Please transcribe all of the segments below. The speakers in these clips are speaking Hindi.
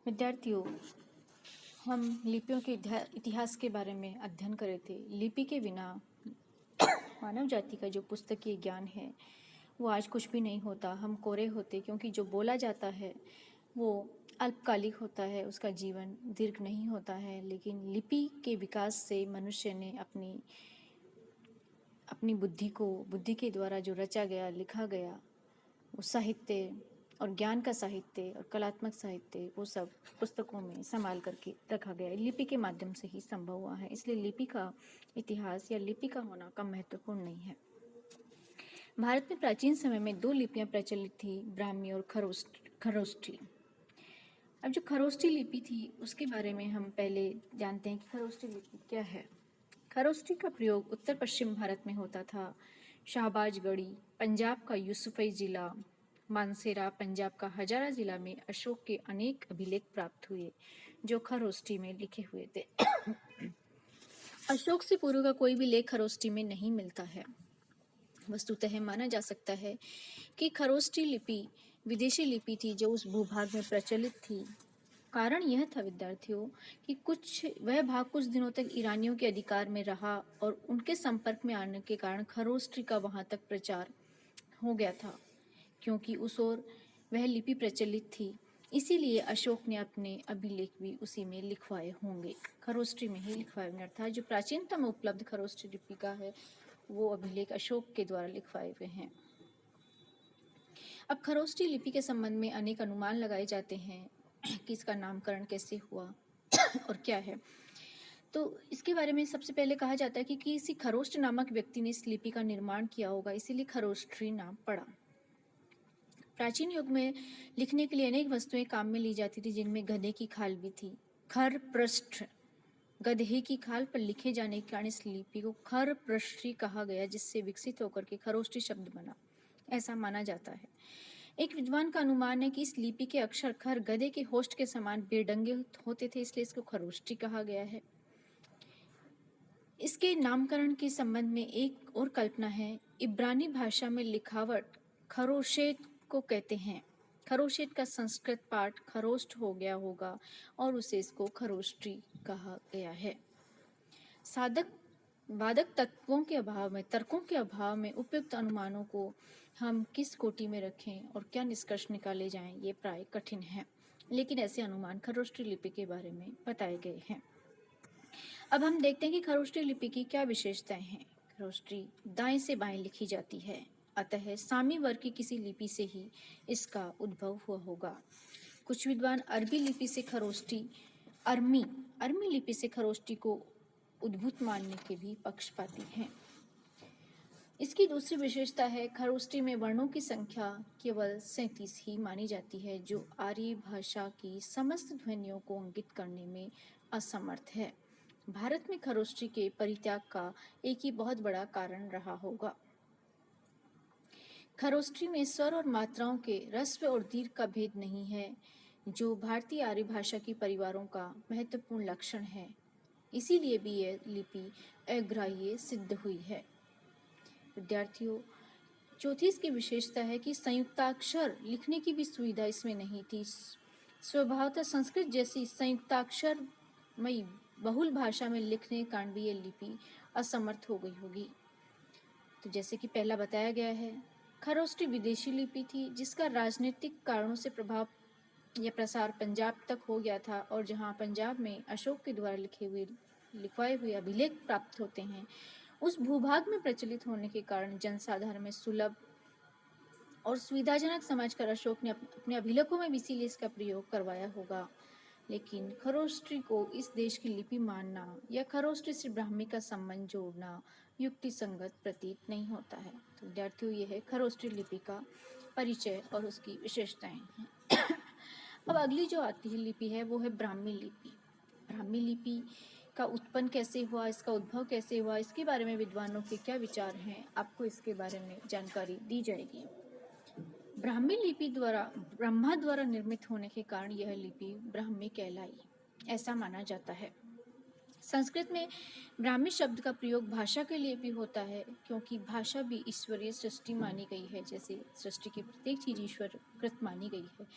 विद्यार्थियों, हम लिपियों के इतिहास के बारे में अध्ययन कर रहे थे। लिपि के बिना मानव जाति का जो पुस्तकीय ज्ञान है वो आज कुछ भी नहीं होता। हम कोरे होते, क्योंकि जो बोला जाता है वो अल्पकालिक होता है, उसका जीवन दीर्घ नहीं होता है। लेकिन लिपि के विकास से मनुष्य ने अपनी बुद्धि के द्वारा जो रचा गया, लिखा गया, वो साहित्य और ज्ञान का साहित्य और कलात्मक साहित्य, वो सब पुस्तकों में संभाल करके रखा गया है। लिपि के माध्यम से ही संभव हुआ है। इसलिए लिपि का इतिहास या लिपि का होना कम महत्वपूर्ण नहीं है। भारत में प्राचीन समय में 2 लिपियां प्रचलित थी, ब्राह्मी और खरोष्ठी। अब जो खरोष्ठी लिपि थी उसके बारे में हम पहले जानते हैं कि खरोष्ठी लिपि क्या है। खरोष्ठी का प्रयोग उत्तर पश्चिम भारत में होता था। शाहबाजगढ़ी पंजाब का यूसुफई जिला, मानसेरा पंजाब का हजारा जिला में अशोक के अनेक अभिलेख प्राप्त हुए जो खरोष्ठी में लिखे हुए थे। अशोक से पूर्व का कोई भी लेख खरोष्ठी में नहीं मिलता है। वस्तुतः माना जा सकता है कि खरोष्ठी लिपि विदेशी लिपि थी जो उस भूभाग में प्रचलित थी। कारण यह था विद्यार्थियों कि वह भाग कुछ दिनों तक ईरानियों के अधिकार में रहा और उनके संपर्क में आने के कारण खरोष्ठी का वहां तक प्रचार हो गया था, क्योंकि उस ओर वह लिपि प्रचलित थी। इसीलिए अशोक ने अपने अभिलेख भी उसी में लिखवाए होंगे, खरोष्ठी में ही लिखवाए होंगे। अर्थात जो प्राचीनतम उपलब्ध खरोष्ठी लिपि का है वो अभिलेख अशोक के द्वारा लिखवाए हुए हैं। अब खरोष्ठी लिपि के संबंध में अनेक अनुमान लगाए जाते हैं कि इसका नामकरण कैसे हुआ और क्या है। तो इसके बारे में सबसे पहले कहा जाता है कि किसी खरोष्ठ नामक व्यक्ति ने इस लिपि का निर्माण किया होगा, इसीलिए खरोष्ठी नाम पड़ा। प्राचीन युग में लिखने के लिए अनेक वस्तुएं काम में ली जाती थी, जिनमें गधे की खाल भी थी। खर पृष्ठ, गधे की खाल पर लिखे जाने के कारण इस लिपि को खर पृष्ठी कहा गया, जिससे विकसित होकर के खरोष्ठी शब्द बना, ऐसा माना जाता है। एक विद्वान का अनुमान है कि इस लिपि के अक्षर खर गधे के होस्ट के समान बेढंगे होते थे, इसलिए इसको खरोष्ठी कहा गया है। इसके नामकरण के संबंध में एक और कल्पना है। इब्रानी भाषा में लिखावट खरोशेत को कहते हैं। खरोशेत का संस्कृत पाठ खरोष्ठ हो गया होगा और उसे इसको खरोष्ठी कहा गया है। साधक वादक तत्वों के अभाव में, तर्कों के अभाव में उपयुक्त अनुमानों को हम किस कोटि में रखें और क्या निष्कर्ष निकाले जाएं, ये प्राय कठिन है। लेकिन ऐसे अनुमान खरोष्ठी लिपि के बारे में बताए गए हैं। अब हम देखते हैं कि खरोष्ठी लिपि की क्या विशेषताएं हैं। खरोष्ठी दाएं से बाएं लिखी जाती है, अतः सामी वर्ग की किसी लिपि से ही इसका उद्भव हुआ होगा। कुछ विद्वान अरबी लिपि से अरमी लिपि से खरोष्ठी को उद्भूत मानने के भी पक्षपाती हैं। इसकी दूसरी विशेषता है, खरोष्ठी में वर्णों की संख्या केवल 37 ही मानी जाती है, जो आर्य भाषा की समस्त ध्वनियों को अंकित करने में असमर्थ है। भारत में खरोष्ठी के परित्याग का एक ही बहुत बड़ा कारण रहा होगा। खरोष्ठी में स्वर और मात्राओं के ह्रस्व और दीर्घ का भेद नहीं है, जो भारतीय आर्य भाषा की परिवारों का महत्वपूर्ण लक्षण है। इसीलिए भी यह लिपि अग्राह्य सिद्ध हुई है। विद्यार्थियों, चौथी इसकी विशेषता है कि संयुक्ताक्षर लिखने की भी सुविधा इसमें नहीं थी। स्वभावतः संस्कृत जैसी संयुक्ताक्षरमयी बहुल भाषा में लिखने के कारण भी यह लिपि असमर्थ हो गई होगी। तो जैसे कि पहला बताया गया है, खरोष्ठी विदेशी लिपि थी जिसका राजनीतिक कारणों से प्रभाव या प्रसार पंजाब तक हो गया था, और जहां पंजाब में अशोक के द्वारा लिखवाए हुए अभिलेख प्राप्त होते हैं, उस भूभाग में प्रचलित होने के कारण जनसाधारण में सुलभ और सुविधाजनक समझकर अशोक ने अपने अभिलेखों में भी इसीलिए इसका प्रयोग करवाया होगा। लेकिन खरोष्ठी को इस देश की लिपि मानना या खरोष्ठी से ब्राह्मी का संबंध जोड़ना युक्ति संगत प्रतीत नहीं होता है। तो विद्यार्थियों, यह है खरोष्ठी लिपि का परिचय और उसकी विशेषताएं हैं। अब अगली जो आती है लिपि है वो है ब्राह्मी लिपि। ब्राह्मी लिपि का उत्पन्न कैसे हुआ, इसका उद्भव कैसे हुआ, इसके बारे में विद्वानों के क्या विचार हैं, आपको इसके बारे में जानकारी दी जाएगी। ब्राह्मी लिपि ब्रह्मा द्वारा निर्मित होने के कारण यह लिपि ब्राह्मी कहलाई, ऐसा माना जाता है। संस्कृत में ब्राह्मी शब्द का प्रयोग भाषा के लिए भी होता है, क्योंकि भाषा भी ईश्वरीय सृष्टि मानी गई है। जैसे सृष्टि की प्रत्येक चीज ईश्वर कृत मानी गई है,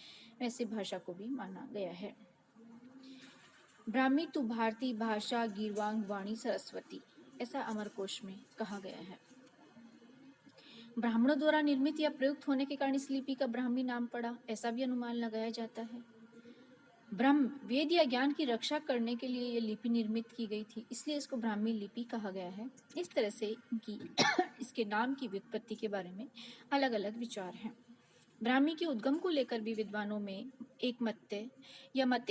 वैसे भाषा को भी माना गया है। ब्राह्मी तु भारतीय भाषा गीर्वांग वाणी सरस्वती, ऐसा अमरकोश में कहा गया है। ब्राह्मणों द्वारा निर्मित या प्रयुक्त होने के कारण इस लिपि का ब्राह्मी नाम पड़ा, ऐसा भी अनुमान लगाया जाता है। ब्रह्म, वेद या ज्ञान की रक्षा करने के लिए यह लिपि निर्मित की गई थी, इसलिए इसको ब्राह्मी लिपि कहा गया है। इस तरह से इनकी इसके नाम की व्युत्पत्ति के बारे में अलग अलग विचार हैं। ब्राह्मी के उद्गम को लेकर भी विद्वानों में एक मत या मत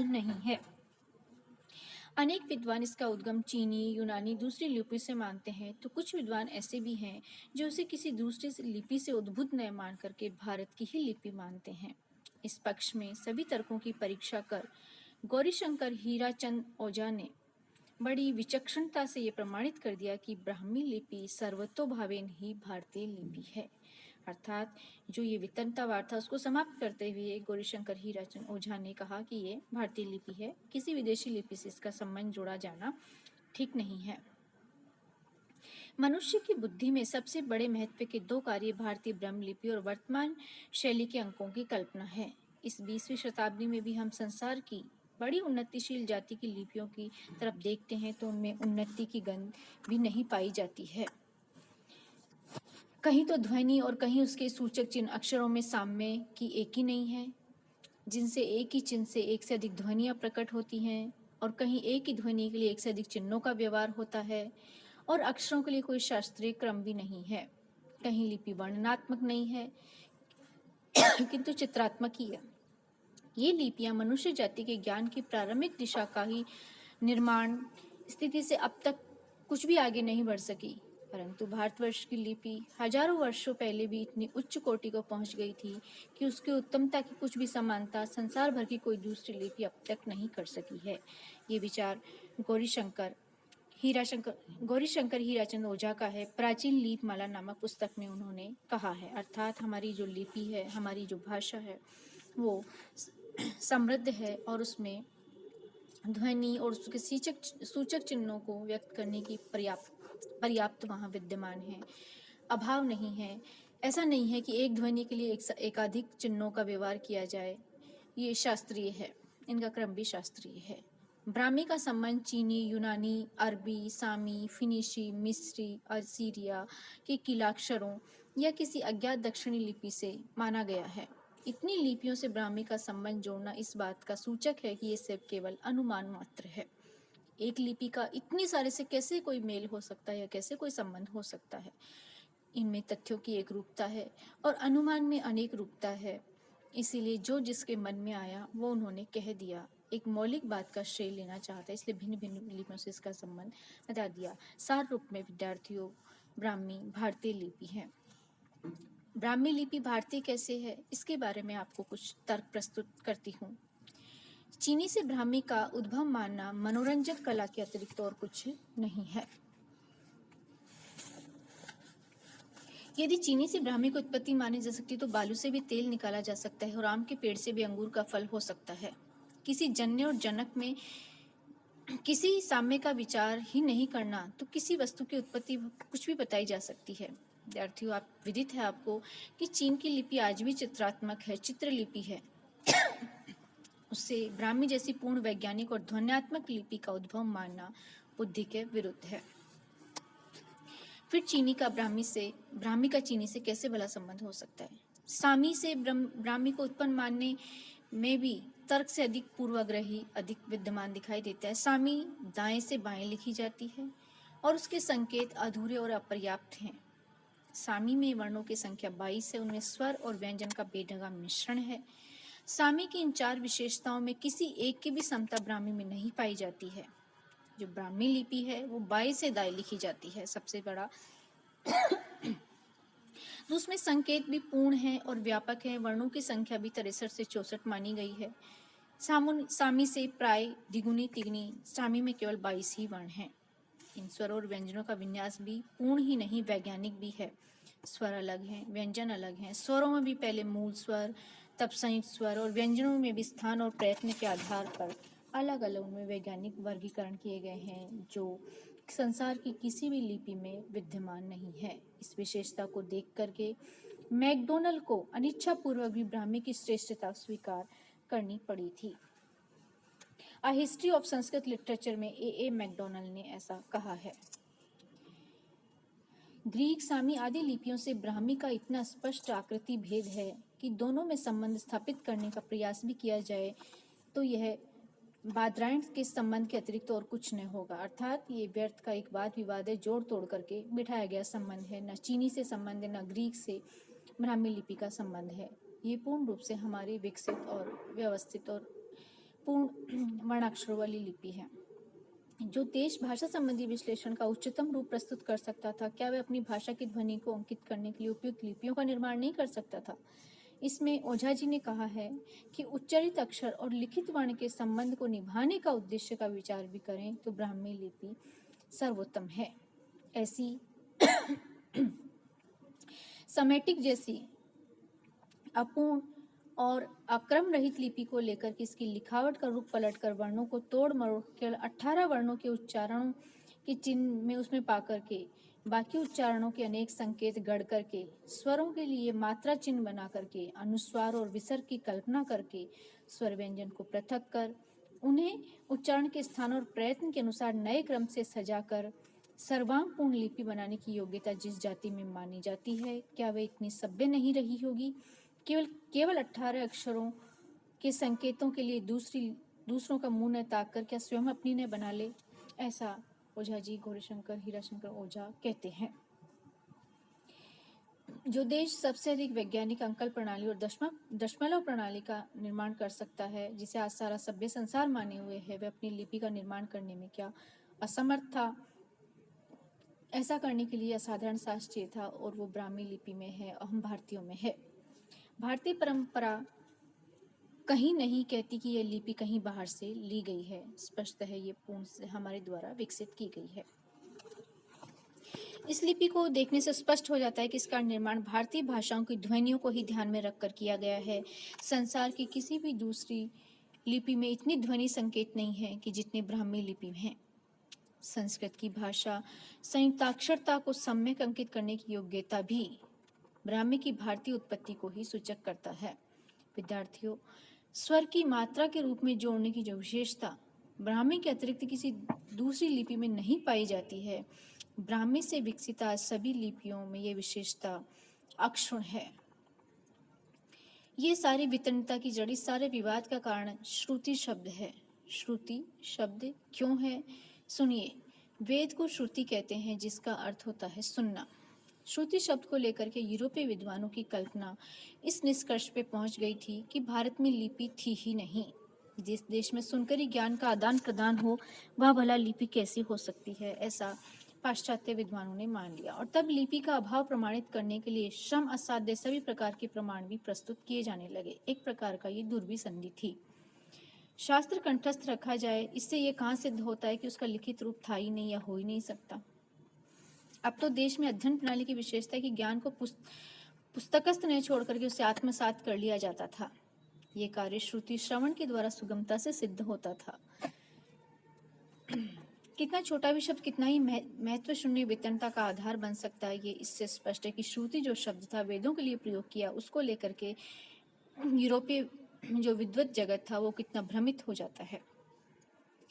नहीं है। अनेक विद्वान इसका उद्गम चीनी, यूनानी, दूसरी लिपि से मानते हैं, तो कुछ विद्वान ऐसे भी हैं जो उसे किसी दूसरी लिपि से उद्भूत न मान करके भारत की ही लिपि मानते हैं। इस पक्ष में सभी तर्कों की परीक्षा कर गौरीशंकर हीराचंद ओझा ने बड़ी विचक्षणता से ये प्रमाणित कर दिया कि ब्राह्मी लिपि सर्वतोभावेन ही भारतीय लिपि है। अर्थात जो ये वितंतावाद था उसको समाप्त करते हुए गौरीशंकर हीराचंद ओझा ने कहा कि ये भारतीय लिपि है, किसी विदेशी लिपि से इसका संबंध जोड़ा जाना ठीक नहीं है। मनुष्य की बुद्धि में सबसे बड़े महत्व के दो कार्य भारतीय ब्रह्म लिपि और वर्तमान शैली के अंकों की कल्पना है। इस 20वीं शताब्दी में भी हम संसार की बड़ी उन्नतिशील जाति की लिपियों की तरफ देखते हैं तो उनमें उन्नति की गंध भी नहीं पाई जाती है। कहीं तो ध्वनि और कहीं उसके सूचक चिन्ह अक्षरों में साम्य की एक ही नहीं है, जिनसे एक ही चिन्ह से एक से अधिक ध्वनियाँ प्रकट होती हैं, और कहीं एक ही ध्वनि के लिए एक से अधिक चिन्हों का व्यवहार होता है, और अक्षरों के लिए कोई शास्त्रीय क्रम भी नहीं है। कहीं लिपि वर्णनात्मक नहीं है किंतु चित्रात्मक ही है। ये लिपियां मनुष्य जाति के ज्ञान की प्रारंभिक दिशा का ही निर्माण स्थिति से अब तक कुछ भी आगे नहीं बढ़ सकी, परंतु भारतवर्ष की लिपि हजारों वर्षों पहले भी इतनी उच्च कोटि को पहुंच गई थी कि उसकी उत्तमता की कुछ भी समानता संसार भर की कोई दूसरी लिपि अब तक नहीं कर सकी है। ये विचार गौरीशंकर हीराचंद ओझा का है। प्राचीन लिपमाला नामक पुस्तक में उन्होंने कहा है। अर्थात हमारी जो लिपि है, हमारी जो भाषा है, वो समृद्ध है और उसमें ध्वनि और उसके सूचक चिन्हों को व्यक्त करने की पर्याप्त वहाँ विद्यमान है, अभाव नहीं है। ऐसा नहीं है कि एक ध्वनि के लिए एकाधिक चिन्हों का व्यवहार किया जाए। ये शास्त्रीय है, इनका क्रम भी शास्त्रीय है। ब्राह्मी का संबंध चीनी, यूनानी, अरबी, सामी, फिनिशी, मिस्री, असीरिया के किलाक्षरों या किसी अज्ञात दक्षिणी लिपि से माना गया है। इतनी लिपियों से ब्राह्मी का संबंध जोड़ना इस बात का सूचक है कि ये सिर्फ केवल अनुमान मात्र है। एक लिपि का इतनी सारे से कैसे कोई मेल हो सकता है या कैसे कोई संबंध हो सकता है। इनमें तथ्यों की एक रूपता है और अनुमान में अनेक रूपता है। इसीलिए जो जिसके मन में आया वो उन्होंने कह दिया, एक मौलिक बात का श्रेय लेना चाहता है, इसलिए भिन्न भिन्न लिपियों से इसका संबंध बता दिया। सार रूप में विद्यार्थियों, ब्राह्मी भारतीय लिपि है। ब्राह्मी लिपि भारतीय कैसे है, इसके बारे में आपको कुछ तर्क प्रस्तुत करती हूँ। चीनी से ब्राह्मी का उद्भव मानना मनोरंजक कला के अतिरिक्त और कुछ नहीं है। यदि चीनी से ब्राह्मी की उत्पत्ति मानी जा सकती तो बालू से भी तेल निकाला जा सकता है और आम के पेड़ से भी अंगूर का फल हो सकता है। किसी जन्य और जनक में किसी साम्य का विचार ही नहीं करना तो किसी वस्तु की उत्पत्ति कुछ भी बताई जा सकती है। विद्यार्थियों, आप विदित है आपको कि चीन की लिपि आज भी चित्रात्मक है, चित्रलिपि है। उससे ब्राह्मी जैसी पूर्ण वैज्ञानिक और ध्वन्यात्मक लिपि का उद्भव मानना बुद्धि के विरुद्ध है। फिर ब्राह्मी का चीनी से कैसे भला संबंध हो सकता है? सामी से ब्राह्मी को उत्पन्न मानने में भी तर्क से अधिक पूर्वाग्रही अधिक विद्यमान दिखाई देता है। सामी दाएं से बाएं लिखी जाती है और उसके संकेत अधूरे और अपर्याप्त हैं। सामी में वर्णों की संख्या 22 है, उनमें स्वर और व्यंजन का बेढंगा मिश्रण है। सामी की इन 4 विशेषताओं में किसी एक की भी समता ब्राह्मी में नहीं पाई जाती है। जो ब्राह्मी लिपि है वो बाएं से दाएं लिखी जाती है, सबसे बड़ा। तो उसमें संकेत भी पूर्ण है और व्यापक है। वर्णों की संख्या भी 63 से 64 मानी गई है। सामी से प्राय द्विगुनी तिगुनी, सामी में केवल 22 ही वर्ण हैं। इन स्वर और व्यंजनों का विन्यास भी पूर्ण ही नहीं, वैज्ञानिक भी है। स्वर अलग हैं, व्यंजन अलग हैं। स्वरों में भी पहले मूल स्वर, तब संयुक्त स्वर, और व्यंजनों में भी स्थान और प्रयत्न के आधार पर अलग अलग उनमें वैज्ञानिक वर्गीकरण किए गए हैं, जो संसार की किसी भी लिपि में विद्यमान नहीं है। इस विशेषता को देख करके मैकडोनल को अनिच्छापूर्वक भी ब्राह्मी की श्रेष्ठता स्वीकार करनी पड़ी थी। A history of Sanskrit literature में ए मैकडोनल्ड ने ऐसा कहा है। ग्रीक, सामी आदि लिपियों से ब्राह्मी का इतना स्पष्ट आकृति भेद है कि दोनों में संबंध स्थापित करने का प्रयास भी किया जाए तो यह बादरायण के संबंध के अतिरिक्त और कुछ न होगा। अर्थात ये व्यर्थ का एक वाद विवाद है, जोड़ तोड़ करके बिठाया गया संबंध है। न चीनी से संबंध है, न ग्रीक से ब्राह्मी लिपि का संबंध है। ये पूर्ण रूप से हमारी विकसित और व्यवस्थित और पूर्ण वर्णाक्षरों वाली लिपि है। जो देश भाषा संबंधी विश्लेषण का उच्चतम रूप प्रस्तुत कर सकता था, क्या वह अपनी भाषा की ध्वनि को अंकित करने के लिए उपयुक्त लिपियों का निर्माण नहीं कर सकता था? इसमें ओझा जी ने कहा है कि उच्चारित अक्षर और लिखित वर्ण के संबंध को निभाने का उद्देश्य का विचार भी करें तो ब्राह्मी लिपि सर्वोत्तम है। ऐसी समेटिक जैसी अपूर्ण और अक्रम रहित लिपि को लेकर कि इसकी लिखावट का रूप पलटकर वर्णों को तोड़ मरोड़ केवल 18 वर्णों के उच्चारणों के चिन्ह में उसमें पा करके बाकी उच्चारणों के अनेक संकेत गढ़ करके स्वरों के लिए मात्रा चिन्ह बना करके अनुस्वार और विसर्ग की कल्पना करके स्वर व्यंजन को पृथक कर उन्हें उच्चारण के स्थान और प्रयत्न के अनुसार नए क्रम से सजाकर सर्वांगपूर्ण लिपि बनाने की योग्यता जिस जाति में मानी जाती है, क्या वह इतनी सभ्य नहीं रही होगी? केवल 18 अक्षरों के संकेतों के लिए दूसरों का मुंह न ताक कर क्या स्वयं अपनी न बना ले? ऐसा ओझा जी गौरीशंकर हीराशंकर ओझा कहते हैं। जो देश सबसे अधिक वैज्ञानिक अंकल प्रणाली और दशमलव प्रणाली का निर्माण कर सकता है, जिसे आज सारा सभ्य संसार माने हुए है, वह अपनी लिपि का निर्माण करने में क्या असमर्थ था? ऐसा करने के लिए असाधारण साहस चाहिए था और वो ब्राह्मी लिपि में है और हम भारतीयों में है। भारतीय परंपरा कहीं नहीं कहती कि यह लिपि कहीं बाहर से ली गई है। स्पष्ट है ये पूर्ण से हमारे द्वारा विकसित की गई है। इस लिपि को देखने से स्पष्ट हो जाता है कि इसका निर्माण भारतीय भाषाओं की ध्वनियों को ही ध्यान में रखकर किया गया है। संसार की किसी भी दूसरी लिपि में इतनी ध्वनि संकेत नहीं है कि जितने ब्राह्मी लिपि में है। संस्कृत की भाषा संयुक्ताक्षरता को सम्यक अंकित करने की योग्यता भी ब्राह्मी की भारतीय उत्पत्ति को ही सूचक करता है। विद्यार्थियों, स्वर की मात्रा के रूप में जोड़ने की जो विशेषता ब्राह्मी के अतिरिक्त किसी दूसरी लिपि में नहीं पाई जाती है, ब्राह्मी से विकसित आज सभी लिपियों में ये विशेषता अक्षुण्ण है। ये सारी वितरणता की जड़, इस सारे विवाद का कारण श्रुति शब्द है। श्रुति शब्द क्यों है? सुनिए, वेद को श्रुति कहते हैं, जिसका अर्थ होता है सुनना। श्रुति शब्द को लेकर के यूरोपीय विद्वानों की कल्पना इस निष्कर्ष पे पहुंच गई थी कि भारत में लिपि थी ही नहीं। जिस देश में सुनकर ही ज्ञान का आदान प्रदान हो, वह भला लिपि कैसी हो सकती है? ऐसा पाश्चात्य विद्वानों ने मान लिया और तब लिपि का अभाव प्रमाणित करने के लिए श्रम असाध्य सभी प्रकार के प्रमाण भी प्रस्तुत किए जाने लगे। एक प्रकार का ये दुर्वी संधि थी। शास्त्र कंठस्थ रखा जाए, इससे ये कहाँ सिद्ध होता है कि उसका लिखित रूप था ही नहीं या हो ही नहीं सकता। अब तो देश में अध्ययन प्रणाली की विशेषता है कि ज्ञान को पुस्तकस्थ नहीं छोड़ करके उसे आत्मसात कर लिया जाता था। ये कार्य श्रुति श्रवण के द्वारा सुगमता से सिद्ध होता था। कितना छोटा भी शब्द कितना ही महत्व शून्य वितरणता का आधार बन सकता है, ये इससे स्पष्ट है कि श्रुति जो शब्द था वेदों के लिए प्रयोग किया, उसको लेकर के यूरोपीय जो विद्वत जगत था वो कितना भ्रमित हो जाता है।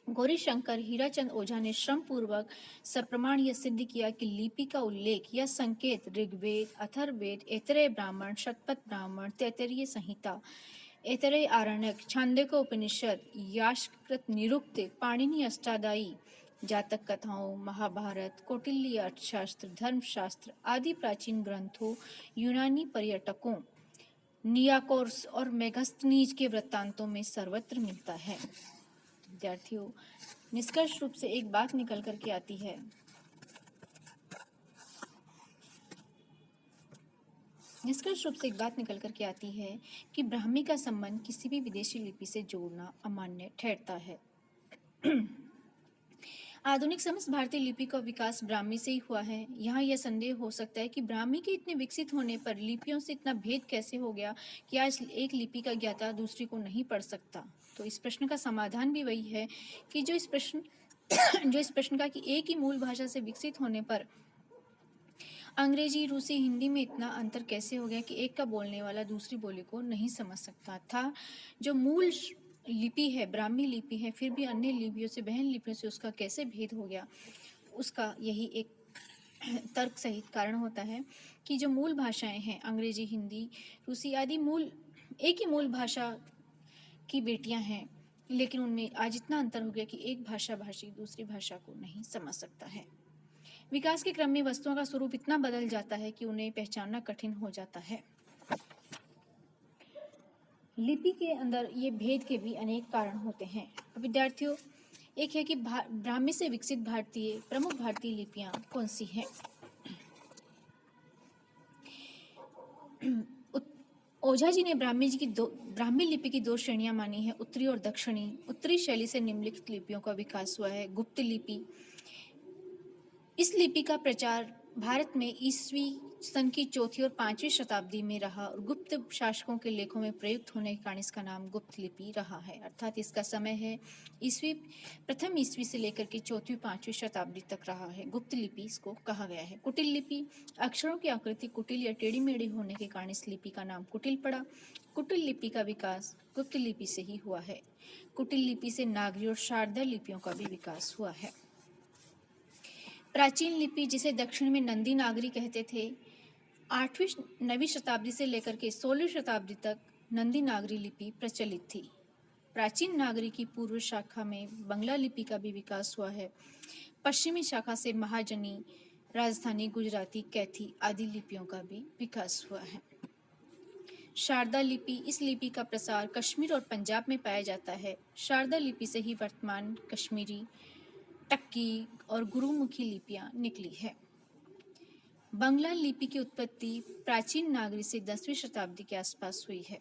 गौरीशंकर हीराचंद ओझा ने श्रम पूर्वक सप्रमाण यह सिद्ध किया कि लिपि का उल्लेख या संकेत ऋग्वेद, अथर्ववेद, ऐतरेय ब्राह्मण, शतपथ ब्राह्मण, तैत्तिरीय संहिता, ऐतरेय आरण्यक, छांदोग्य उपनिषद, यास्ककृत निरुक्त, पाणिनि अष्टाध्यायी, जातक कथाओं, महाभारत, कौटिल्य अर्थशास्त्र, धर्मशास्त्र आदि प्राचीन ग्रंथों, यूनानी पर्यटकों, नियाकोर्स और मेगास्थनीज के वृत्तांतों में सर्वत्र मिलता है। विद्यार्थियों, निष्कर्ष रूप से एक बात निकल करके आती है कि ब्राह्मी का संबंध किसी भी विदेशी लिपि से जोड़ना अमान्य ठहरता है। आधुनिक समस्त भारतीय लिपि का विकास ब्राह्मी से ही हुआ है। यहाँ यह संदेह हो सकता है कि ब्राह्मी के इतने विकसित होने पर लिपियों से इतना भेद कैसे हो गया कि आज एक लिपि का ज्ञाता दूसरी को नहीं पढ़ सकता। तो इस प्रश्न का समाधान भी वही है कि जो इस प्रश्न का कि एक ही मूल भाषा से विकसित होने पर अंग्रेजी, रूसी, हिंदी में इतना अंतर कैसे हो गया कि एक का बोलने वाला दूसरी बोली को नहीं समझ सकता था। जो मूल लिपि है, ब्राह्मी लिपि है, फिर भी अन्य लिपियों से, बहन लिपियों से उसका कैसे भेद हो गया, उसका यही एक तर्क सहित कारण होता है कि जो मूल भाषाएं हैं, अंग्रेजी, हिंदी, रूसी आदि मूल एक ही मूल भाषा की बेटियां हैं, लेकिन उनमें आज इतना अंतर हो गया कि एक भाषा भाषी दूसरी भाषा को नहीं समझ सकता है। विकास के क्रम में वस्तुओं का स्वरूप इतना बदल जाता है कि उन्हें पहचानना कठिन हो जाता है। लिपि के अंदर ये भेद के भी अनेक कारण होते हैं। विद्यार्थियों, एक है कि ब्राह्मी से विकसित भारतीय प्रमुख भारतीय लिपियां कौन सी हैं? ओझा जी ने ब्राह्मी लिपि की दो श्रेणियां मानी है, उत्तरी और दक्षिणी। उत्तरी शैली से निम्नलिखित लिपियों का विकास हुआ है। गुप्त लिपि, इस लिपि का प्रचार भारत में ईस्वी सन की 4वीं और 5वीं शताब्दी में रहा और गुप्त शासकों के लेखों में प्रयुक्त होने के कारण इसका नाम गुप्त लिपि रहा है। अर्थात इसका समय है प्रथम ईस्वी से लेकर के 4वीं 5वीं शताब्दी तक रहा है। गुप्त लिपि इसको कहा गया है। कुटिल लिपि, अक्षरों की आकृति कुटिल या टेढ़ी मेढ़ी होने के कारण इस लिपि का नाम कुटिल पड़ा। कुटिल लिपि का विकास गुप्त लिपि से ही हुआ है। कुटिल लिपि से नागरी और शारदा लिपियों का भी विकास हुआ है। प्राचीन लिपि, जिसे दक्षिण में नंदी नागरी कहते थे, 8वीं 9वीं शताब्दी से लेकर के 16वीं शताब्दी तक नंदी नागरी लिपि प्रचलित थी। प्राचीन नागरी की पूर्व शाखा में बंगला लिपि का भी विकास हुआ है। पश्चिमी शाखा से महाजनी, राजस्थानी, गुजराती, कैथी आदि लिपियों का भी विकास हुआ है। शारदा लिपि, इस लिपि का प्रसार कश्मीर और पंजाब में पाया जाता है। शारदा लिपि से ही वर्तमान कश्मीरी, टक्की और गुरुमुखी लिपियां निकली है। बंगला लिपि की उत्पत्ति प्राचीन नागरी से 10वीं शताब्दी के आसपास हुई है।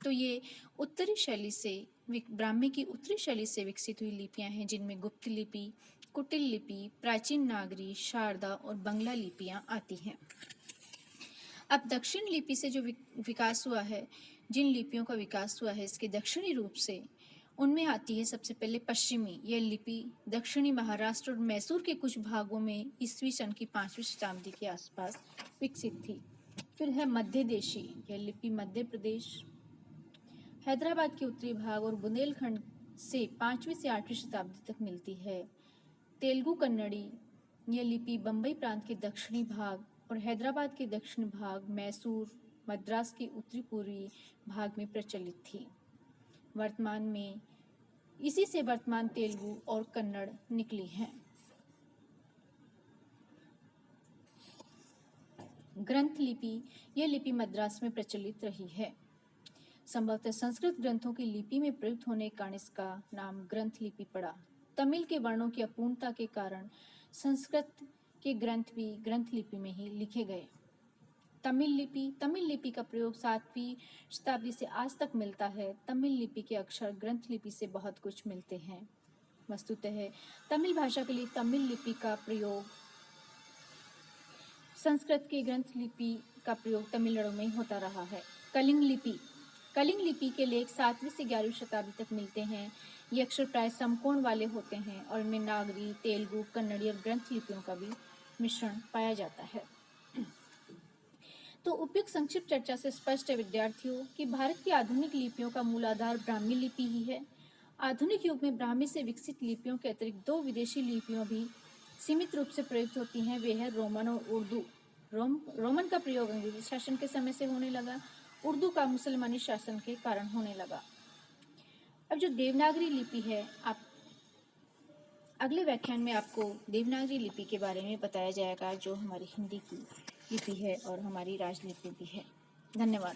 तो ये उत्तरी शैली से, ब्राह्मी की उत्तरी शैली से विकसित हुई लिपियां हैं, जिनमें गुप्त लिपि, कुटिल लिपि, प्राचीन नागरी, शारदा और बंगला लिपियां आती हैं। अब दक्षिण लिपि से जो विकास हुआ है, जिन लिपियों का विकास हुआ है इसके दक्षिणी रूप से, उनमें आती है सबसे पहले पश्चिमी। यह लिपि दक्षिणी महाराष्ट्र और मैसूर के कुछ भागों में ईस्वी सन की 5वीं शताब्दी के आसपास विकसित थी। फिर है मध्य देशी। यह लिपि मध्य प्रदेश, हैदराबाद के उत्तरी भाग और बुंदेलखंड से 5वीं से 8वीं शताब्दी तक मिलती है। तेलुगु कन्नड़ी, यह लिपि बंबई प्रांत के दक्षिणी भाग और हैदराबाद के दक्षिण भाग, मैसूर, मद्रास के उत्तरी पूर्वी भाग में प्रचलित थी। वर्तमान में इसी से वर्तमान तेलुगु और कन्नड़ निकली हैं। ग्रंथ लिपि, यह लिपि मद्रास में प्रचलित रही है। संभवतः संस्कृत ग्रंथों की लिपि में प्रयुक्त होने के कारण इसका नाम ग्रंथ लिपि पड़ा। तमिल के वर्णों की अपूर्णता के कारण संस्कृत के ग्रंथ भी ग्रंथ लिपि में ही लिखे गए। तमिल लिपि का प्रयोग 7वीं शताब्दी से आज तक मिलता है। तमिल लिपि के अक्षर ग्रंथ लिपि से बहुत कुछ मिलते हैं। वस्तुतः तमिल भाषा के लिए तमिल लिपि का प्रयोग संस्कृत के ग्रंथ लिपि का प्रयोग तमिलनाडु में होता रहा है। कलिंग लिपि के लेख 7वीं से 11वीं शताब्दी तक मिलते हैं। ये अक्षर प्राय समकोण वाले होते हैं और इनमें नागरी, तेलुगु, कन्नड़ी और ग्रंथ लिपियों का भी मिश्रण पाया जाता है। तो उपयुक्त संक्षिप्त चर्चा से स्पष्ट है विद्यार्थियों कि भारत की आधुनिक लिपियों का मूल आधार ब्राह्मी लिपि ही है। आधुनिक युग में ब्राह्मी से विकसित लिपियों के अतिरिक्त 2 विदेशी लिपियां भी सीमित रूप से प्रयुक्त होती हैं। वे हैं रोमन और उर्दू। रोमन का प्रयोग अंग्रेजी शासन के समय से होने लगा, उर्दू का मुसलमानी शासन के कारण होने लगा। अब जो देवनागरी लिपि है, आप अगले व्याख्यान में आपको देवनागरी लिपि के बारे में बताया जाएगा, जो हमारी हिंदी की लिपि है और हमारी राजलिपि भी है। धन्यवाद।